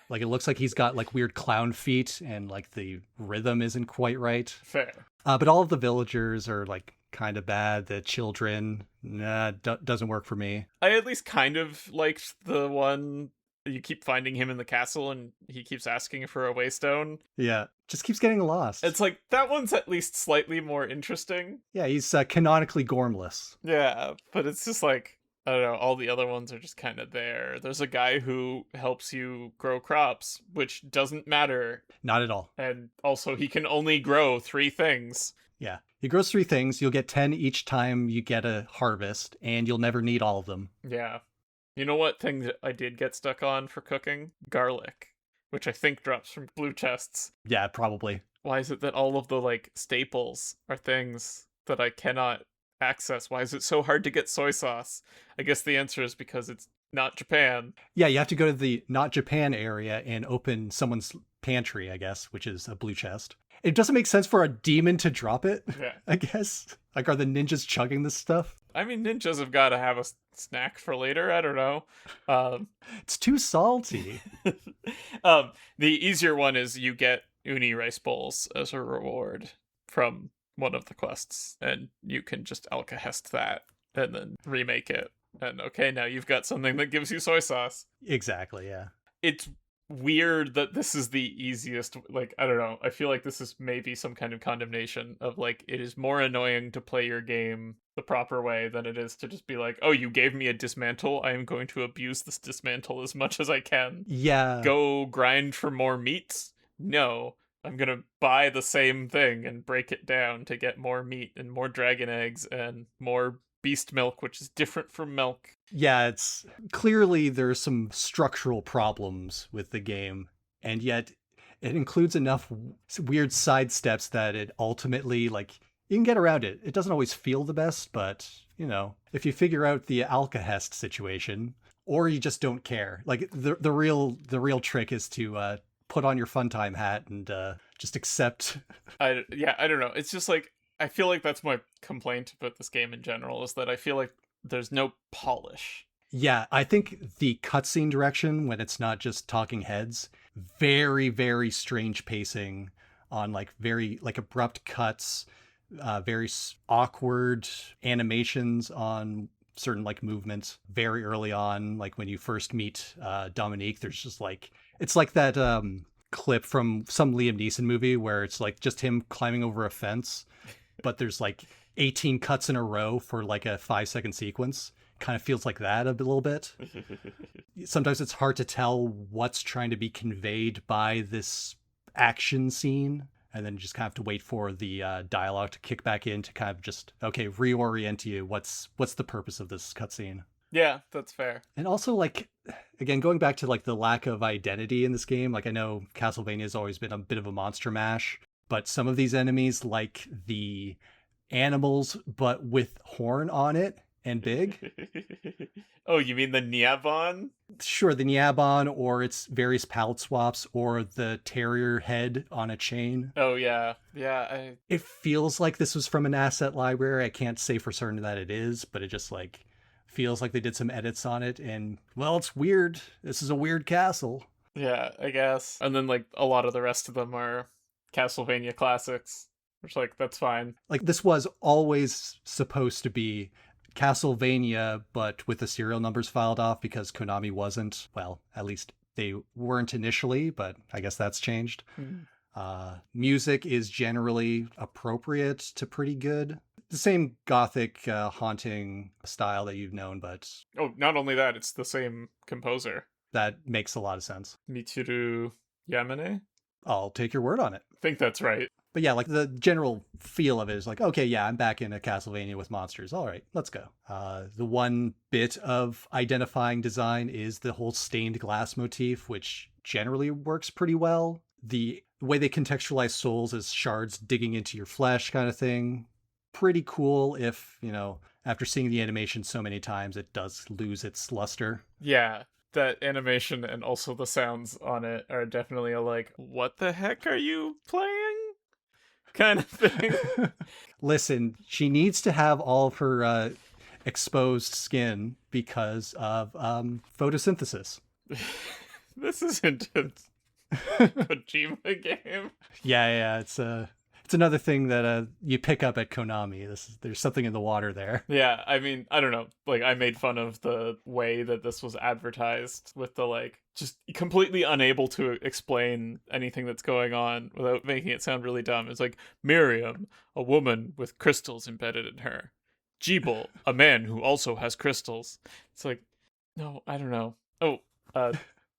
Like it looks like he's got like weird clown feet and like the rhythm isn't quite right. Fair. But all of the villagers are like kind of bad. The children, doesn't work for me. I at least kind of liked the one you keep finding him in the castle and he keeps asking for a waystone. Yeah, just keeps getting lost. It's like, that one's at least slightly more interesting. Yeah, he's canonically gormless. Yeah, but it's just like, I don't know, all the other ones are just kind of there. There's a guy who helps you grow crops, which doesn't matter. Not at all. And also, he can only grow 3 things. Yeah, he grows 3 things. You'll get 10 each time you get a harvest, and you'll never need all of them. Yeah. You know what thing that I did get stuck on for cooking? Garlic, which I think drops from blue chests. Yeah, probably. Why is it that all of the, like, staples are things that I cannot access? Why is it so hard to get soy sauce? I guess the answer is because it's not Japan. Yeah, you have to go to the not Japan area and open someone's pantry, I guess, which is a blue chest. It doesn't make sense for a demon to drop it, Yeah. I guess. Like, are the ninjas chugging this stuff? I mean, ninjas have got to have a snack for later. I don't know. It's too salty. The easier one is you get uni rice bowls as a reward from one of the quests, and you can just alkahest that and then remake it. And okay, now you've got something that gives you soy sauce. Exactly, yeah. It's weird that this is the easiest, like, I don't know, I feel like this is maybe some kind of condemnation of, like, it is more annoying to play your game the proper way than it is to just be like, oh, you gave me a dismantle, I am going to abuse this dismantle as much as I can. Yeah. Go grind for more meats? No, I'm gonna buy the same thing and break it down to get more meat and more dragon eggs and more beast milk, which is different from milk. Yeah, it's clearly there's some structural problems with the game, and yet it includes enough weird side steps that it ultimately, like, you can get around it. It doesn't always feel the best, but, you know, if you figure out the alkahest situation, or you just don't care, like the real trick is to put on your fun time hat and just accept. I don't know. It's just like, I feel like that's my complaint about this game in general, is that I feel like there's no polish. Yeah, I think the cutscene direction, when it's not just talking heads, very, very strange pacing on like very like abrupt cuts, very awkward animations on certain like movements very early on. Like when you first meet Dominique, there's just like, it's like that clip from some Liam Neeson movie where it's like just him climbing over a fence, but there's like 18 cuts in a row for like a 5-second sequence. Kind of feels like that a little bit. sometimes it's hard to tell what's trying to be conveyed by this action scene. And then you just kind of have to wait for the dialogue to kick back in to kind of just, okay, reorient you. What's the purpose of this cutscene? Yeah, that's fair. And also, like, again, going back to like the lack of identity in this game, like I know Castlevania has always been a bit of a monster mash, but some of these enemies, like the animals, but with horn on it and big. Oh, you mean the Niabon? Sure, the Nyabon, or its various palette swaps, or the terrier head on a chain. Oh, yeah. Yeah, It feels like this was from an asset library. I can't say for certain that it is, but it just like feels like they did some edits on it. And, well, it's weird. This is a weird castle. yeah, I guess. And then, like, a lot of the rest of them are Castlevania classics, which, like, that's fine. Like, this was always supposed to be Castlevania, but with the serial numbers filed off because Konami wasn't. Well, at least they weren't initially, but I guess that's changed. Music is generally appropriate to pretty good. The same gothic haunting style that you've known, but Oh, not only that, it's the same composer. that makes a lot of sense. Mitsuru Yamane? I'll take your word on it. I think that's right. But yeah, like the general feel of it is like, okay, yeah, I'm back in a Castlevania with monsters. All right, let's go. The one bit of identifying design is the whole stained glass motif, which generally works pretty well. The way they contextualize souls as shards digging into your flesh kind of thing. Pretty cool if, you know, after seeing the animation so many times, it does lose its luster. Yeah, that animation and also the sounds on it are definitely a like, what the heck are you playing? Kind of thing. Listen, she needs to have all of her exposed skin because of photosynthesis. This isn't a Kojima game. Yeah, it's another thing that you pick up at Konami. There's something in the water there. Yeah, I mean, I don't know. Like, I made fun of the way that this was advertised with the, like, just completely unable to explain anything that's going on without making it sound really dumb. It's like, Miriam, a woman with crystals embedded in her. Jeeble, a man who also has crystals. It's like, no, I don't know. Oh,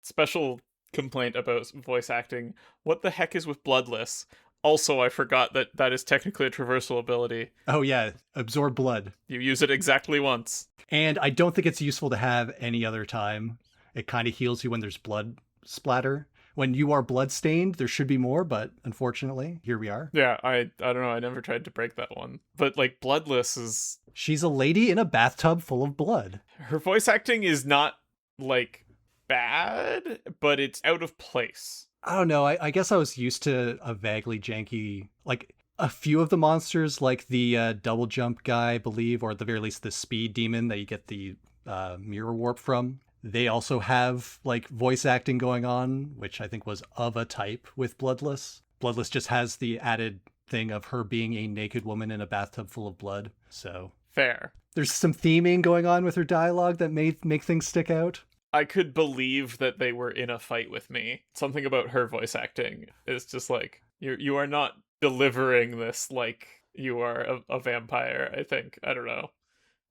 special complaint about voice acting. What the heck is with Bloodless? Also, I forgot that that is technically a traversal ability. Oh yeah, absorb blood. You use it exactly once. And I don't think it's useful to have any other time. It kind of heals you when there's blood splatter. When you are bloodstained, there should be more, but unfortunately, here we are. Yeah, I don't know. I never tried to break that one. But, like, Bloodless is... She's a lady in a bathtub full of blood. Her voice acting is not, like, bad, but it's out of place. I don't know. I guess I was used to a vaguely janky, like a few of the monsters, like the double jump guy, I believe, or at the very least the speed demon that you get the mirror warp from. They also have like voice acting going on, which I think was of a type with Bloodless. Bloodless just has the added thing of her being a naked woman in a bathtub full of blood. So fair. There's some theming going on with her dialogue that may make things stick out. I could believe that they were in a fight with me. Something about her voice acting is just like, you are not delivering this like you are a vampire, I think. I don't know.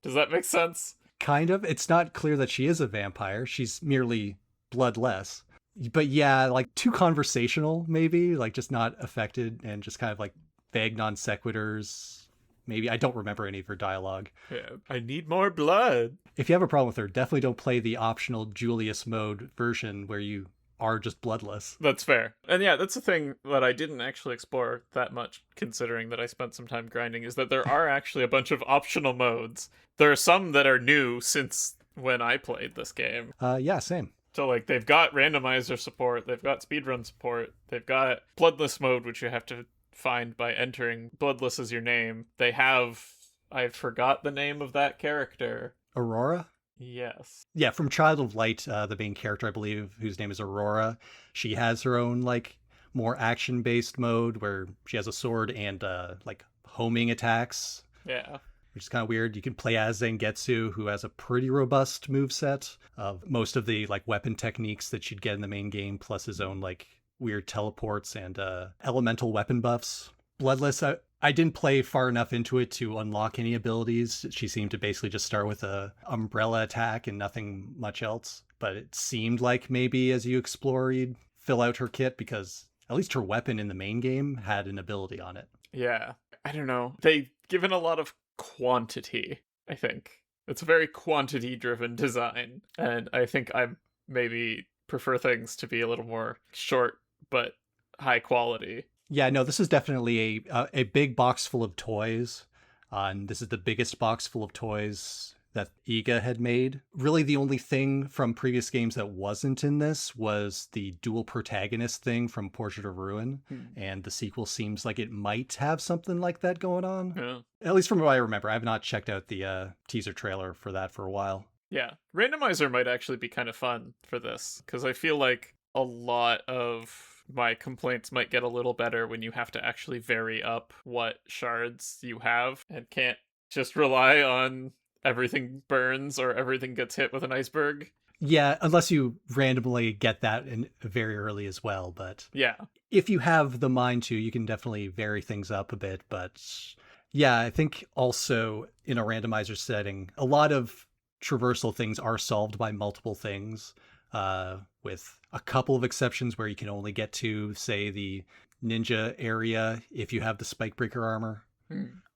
Does that make sense? Kind of. It's not clear that she is a vampire. She's merely bloodless. But yeah, like too conversational, maybe, like just not affected and just kind of like vague non sequiturs. Maybe I don't remember any of her dialogue. Yeah, I need more blood. If you have a problem with her, definitely don't play the optional Julius mode version where you are just bloodless. That's fair. And yeah, that's the thing that I didn't actually explore that much, considering that I spent some time grinding, is that there are actually a bunch of optional modes. There are some that are new since when I played this game. Yeah, same. So, like, they've got randomizer support, they've got speedrun support, they've got bloodless mode, which you have to find by entering Bloodless as your name. They have... I forgot the name of that character. Aurora? Yes. Yeah, from Child of Light, the main character, I believe, whose name is Aurora. She has her own, like, more action-based mode where she has a sword and, like, homing attacks. Yeah. Which is kind of weird. You can play as Zangetsu, who has a pretty robust moveset of most of the, like, weapon techniques that you'd get in the main game, plus his own, like, weird teleports and elemental weapon buffs. Bloodless, I didn't play far enough into it to unlock any abilities. She seemed to basically just start with a umbrella attack and nothing much else. But it seemed like maybe as you explore, you'd fill out her kit because at least her weapon in the main game had an ability on it. Yeah. I don't know. They've given a lot of quantity, I think. It's a very quantity driven design. And I think I maybe prefer things to be a little more short but high quality. Yeah, no, this is definitely a big box full of toys. And this is the biggest box full of toys that Iga had made. Really, the only thing from previous games that wasn't in this was the dual protagonist thing from Portrait of Ruin. And the sequel seems like it might have something like that going on. Yeah. At least from what I remember. I have not checked out the teaser trailer for that for a while. Yeah. Randomizer might actually be kind of fun for this, because I feel like a lot of my complaints might get a little better when you have to actually vary up what shards you have and can't just rely on everything burns or everything gets hit with an iceberg. Yeah, unless you randomly get that in very early as well. But Yeah. if you have the mind to, you can definitely vary things up a bit. But yeah, I think also in a randomizer setting, a lot of traversal things are solved by multiple things, with a couple of exceptions where you can only get to, say, the ninja area if you have the spike breaker armor.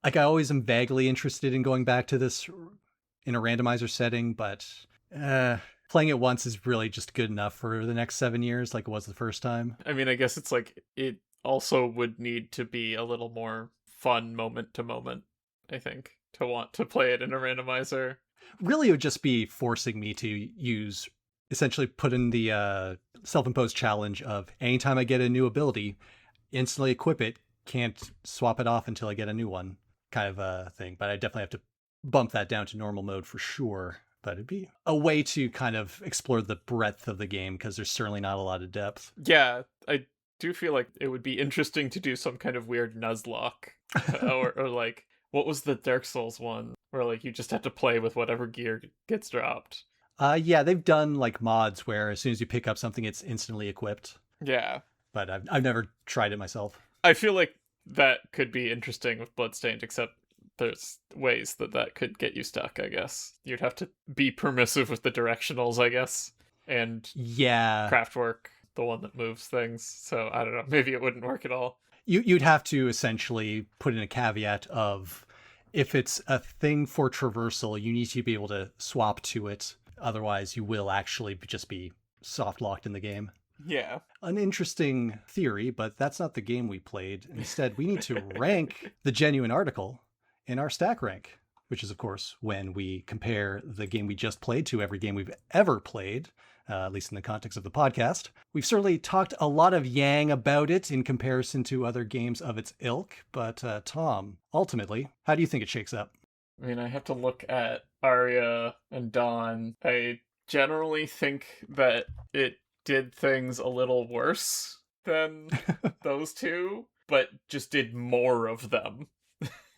Like, I always am vaguely interested in going back to this in a randomizer setting, but playing it once is really just good enough for the next 7 years, like it was the first time. I mean, I guess it's like it also would need to be a little more fun moment to moment, I think, to want to play it in a randomizer. Really, it would just be forcing me to use, essentially put in the self-imposed challenge of anytime I get a new ability, instantly equip it, can't swap it off until I get a new one, kind of a thing. But I definitely have to bump that down to normal mode for sure. But it'd be a way to kind of explore the breadth of the game, because there's certainly not a lot of depth. Yeah, I do feel like it would be interesting to do some kind of weird Nuzlocke. or like, what was the Dark Souls one? Where like you just have to play with whatever gear gets dropped. Yeah, they've done like mods where as soon as you pick up something, it's instantly equipped. Yeah. But I've never tried it myself. I feel like that could be interesting with Bloodstained, except there's ways that could get you stuck, I guess. You'd have to be permissive with the directionals, I guess, and Yeah, Craftwork, the one that moves things. So I don't know, maybe it wouldn't work at all. you'd have to essentially put in a caveat of, if it's a thing for traversal, you need to be able to swap to it. Otherwise, you will actually just be soft locked in the game. Yeah. An interesting theory, but that's not the game we played. Instead, we need to rank the genuine article in our stack rank, which is, of course, when we compare the game we just played to every game we've ever played, at least in the context of the podcast. We've certainly talked a lot of yang about it in comparison to other games of its ilk, but Tom, ultimately, how do you think it shakes up? I mean, I have to look at Arya and Dawn. I generally think that it did things a little worse than those two, but just did more of them.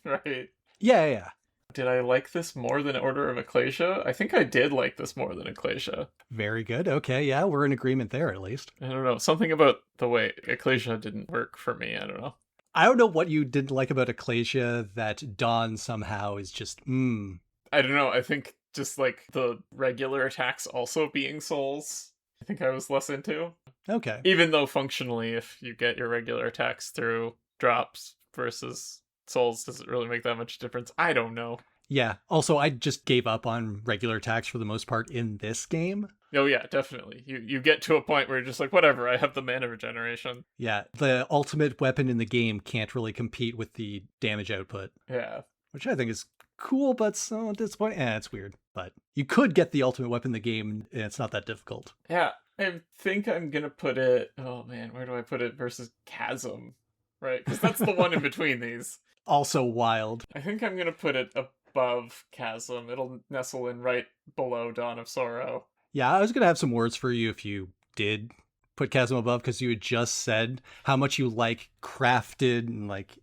Right? Yeah. Did I like this more than Order of Ecclesia? I think I did like this more than Ecclesia. Very good. Okay, yeah, we're in agreement there at least. I don't know. Something about the way Ecclesia didn't work for me. I don't know. I don't know what you didn't like about Ecclesia that Dawn somehow is just, I don't know. I think just like the regular attacks also being souls, I think I was less into. Okay. Even though functionally, if you get your regular attacks through drops versus souls, does it really make that much difference? I don't know. Yeah. Also, I just gave up on regular attacks for the most part in this game. Oh yeah, definitely. You get to a point where you're just like, whatever, I have the mana regeneration. Yeah, the ultimate weapon in the game can't really compete with the damage output. Yeah. Which I think is cool, but so disappointing. It's weird. But you could get the ultimate weapon in the game, and it's not that difficult. Yeah, I think I'm gonna put it... Oh man, where do I put it versus Chasm? Right, because that's the one in between these. Also wild. I think I'm gonna put it above Chasm. It'll nestle in right below Dawn of Sorrow. Yeah, I was going to have some words for you if you did put Chasm above, because you had just said how much you like crafted and like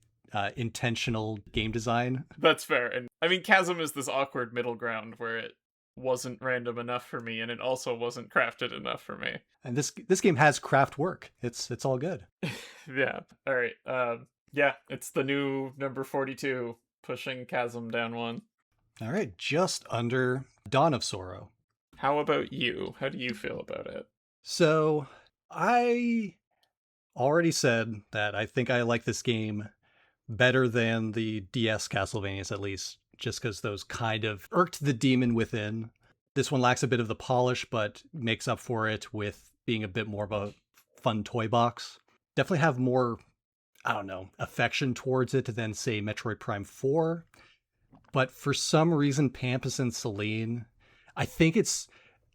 intentional game design. That's fair. And I mean, Chasm is this awkward middle ground where it wasn't random enough for me, and it also wasn't crafted enough for me. And this game has craft work. It's all good. Yeah. All right. Yeah, it's the new number 42, pushing Chasm down one. All right, just under Dawn of Sorrow. How about you? How do you feel about it? So I already said that I think I like this game better than the DS Castlevanias, at least, just because those kind of irked the demon within. This one lacks a bit of the polish, but makes up for it with being a bit more of a fun toy box. Definitely have more, I don't know, affection towards it than, say, Metroid Prime 4. But for some reason, Pampas and Celine, I think it's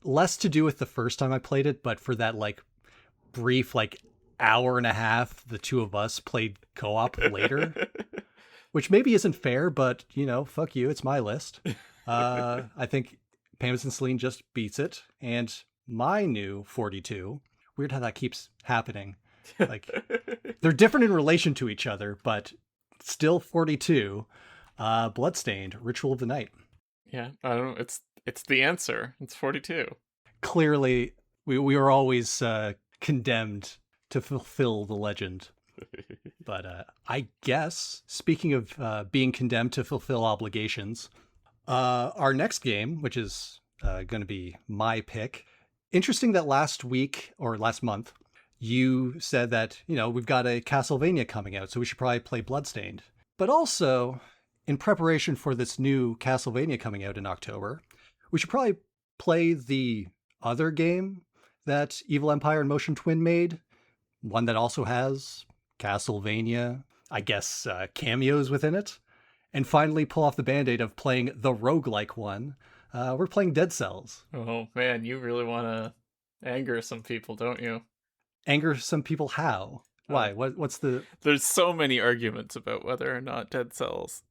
less to do with the first time I played it, but for that like brief like hour and a half the two of us played co-op later, which maybe isn't fair, but fuck you, it's my list. I think Pampas and Celine just beats it, and my new 42. Weird how that keeps happening. Like they're different in relation to each other, but still 42. Bloodstained, Ritual of the Night. Yeah, I don't know. It's the answer. It's 42. Clearly, we were always condemned to fulfill the legend. But I guess, speaking of being condemned to fulfill obligations, our next game, which is going to be my pick. Interesting that last week or last month, you said that, we've got a Castlevania coming out, so we should probably play Bloodstained. But also, in preparation for this new Castlevania coming out in October, we should probably play the other game that Evil Empire and Motion Twin made. One that also has Castlevania, I guess, cameos within it. And finally pull off the band-aid of playing the roguelike one. We're playing Dead Cells. Oh man, you really want to anger some people, don't you? Anger some people how? Why? What's the... There's so many arguments about whether or not Dead Cells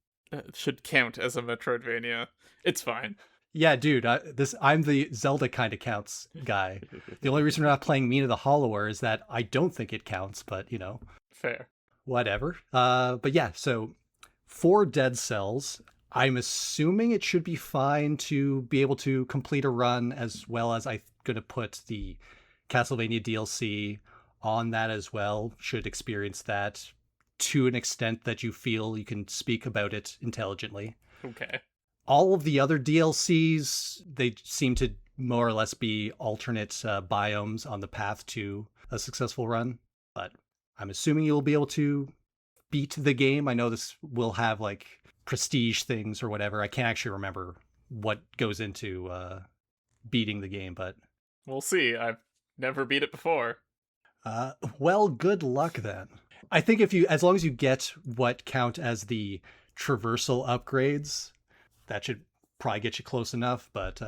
should count as a Metroidvania. It's fine. Yeah, dude, I'm the Zelda kind of counts guy. The only reason we're not playing Mina the Hollower is that I don't think it counts, but, Fair. Whatever. But yeah, so for Dead Cells, I'm assuming it should be fine to be able to complete a run, as well as I'm going to put the Castlevania DLC on that as well. Should experience that to an extent that you feel you can speak about it intelligently. Okay. All of the other DLCs, they seem to more or less be alternate biomes on the path to a successful run. But I'm assuming you'll be able to beat the game. I know this will have like prestige things or whatever. I can't actually remember what goes into beating the game, but we'll see. I've never beat it before. Well, good luck then. I think as long as you get what count as the traversal upgrades, that should probably get you close enough, but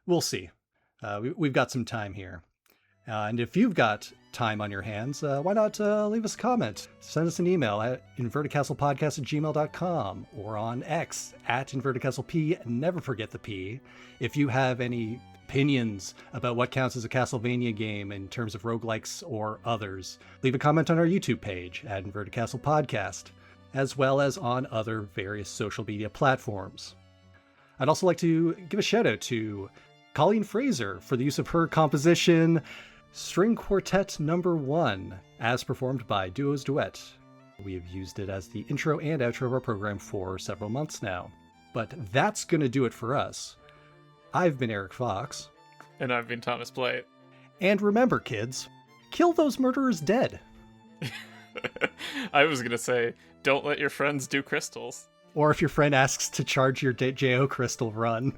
we'll see. We've got some time here. And if you've got time on your hands, why not leave us a comment? Send us an email at invertedcastlepodcast@gmail.com or on X at invertedcastleph. Never forget the P. If you have any opinions about what counts as a Castlevania game in terms of roguelikes or others, leave a comment on our YouTube page at Inverted Castle Podcast, as well as on other various social media platforms. I'd also like to give a shout out to Colleen Fraser for the use of her composition String Quartet No. 1, as performed by Duos Duet. We have used it as the intro and outro of our program for several months now. But that's going to do it for us. I've been Eric Fox. And I've been Thomas Blake. And remember, kids, kill those murderers dead. I was going to say, don't let your friends do crystals. Or if your friend asks to charge your JO crystal, run.